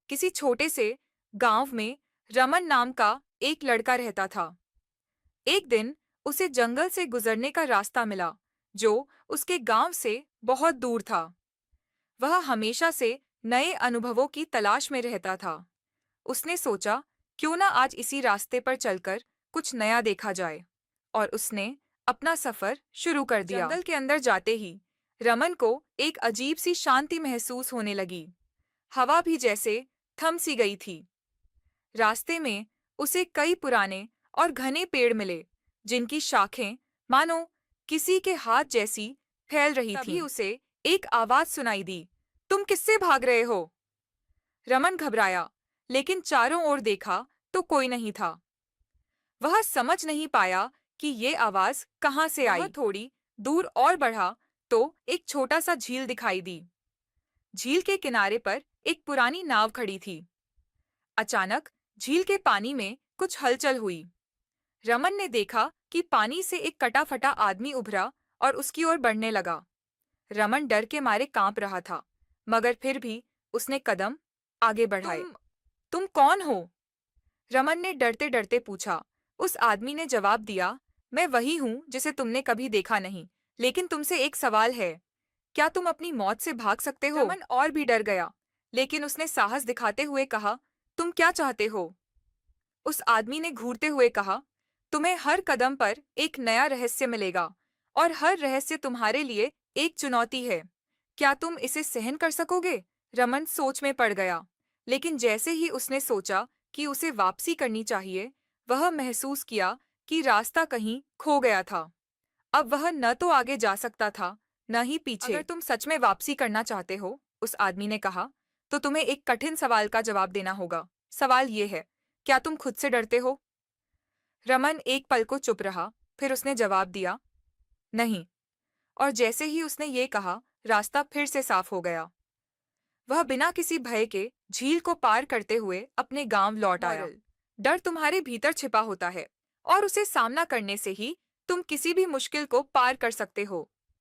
किसी छोटे से गांव में रमन नाम का एक लड़का रहता था। एक दिन उसे जंगल से गुजरने का रास्ता मिला, जो उसके गांव से बहुत दूर था। वह हमेशा से नए अनुभवों की तलाश में रहता था। उसने सोचा, क्यों ना आज इसी रास्ते पर चलकर कुछ नया देखा जाए, और उसने अपना सफर शुरू कर दिया। जंगल के अंदर जाते ही रमन को एक अजीब सी शांति महसूस होने लगी। हवा भी जैसे थम सी गई थी। रास्ते में उसे कई पुराने और घने पेड़ मिले, जिनकी शाखें मानो किसी के हाथ जैसी फैल रही थीं। तभी उसे एक आवाज सुनाई दी, तुम किससे भाग रहे हो? रमन घबराया, लेकिन चारों ओर देखा तो कोई नहीं था। वह समझ नहीं पाया कि ये आवाज कहाँ से आई। वह थोड़ी दूर और बढ़ा तो एक छोटा सा झील दिखाई दी। झील के किनारे पर एक पुरानी नाव खड़ी थी। अचानक झील के पानी में कुछ हलचल हुई। रमन ने देखा कि पानी से एक कटा फटा आदमी उभरा और उसकी ओर बढ़ने लगा। रमन डर के मारे कांप रहा था, मगर फिर भी उसने कदम आगे बढ़ाए। तुम कौन हो? रमन ने डरते डरते पूछा। उस आदमी ने जवाब दिया, मैं वही हूँ जिसे तुमने कभी देखा नहीं, लेकिन तुमसे एक सवाल है, क्या तुम अपनी मौत से भाग सकते हो? रमन और भी डर गया, लेकिन उसने साहस दिखाते हुए कहा, तुम क्या चाहते हो? उस आदमी ने घूरते हुए कहा, तुम्हें हर कदम पर एक नया रहस्य मिलेगा, और हर रहस्य तुम्हारे लिए एक चुनौती है। क्या तुम इसे सहन कर सकोगे? रमन सोच में पड़ गया, लेकिन जैसे ही उसने सोचा कि उसे वापसी करनी चाहिए, वह महसूस किया कि रास्ता कहीं खो गया था। अब वह न तो आगे जा सकता था, न ही पीछे। अगर तुम सच में वापसी करना चाहते हो, उस आदमी ने कहा, तो तुम्हें एक कठिन सवाल का जवाब देना होगा। सवाल ये है, क्या तुम खुद से डरते हो? रमन एक पल को चुप रहा, फिर उसने जवाब दिया, नहीं। और जैसे ही उसने ये कहा, रास्ता फिर से साफ हो गया। वह बिना किसी भय के झील को पार करते हुए अपने गांव लौट आया। डर तुम्हारे भीतर छिपा होता है, और उसे सामना करने से ही तुम किसी भी मुश्किल को पार कर सकते हो।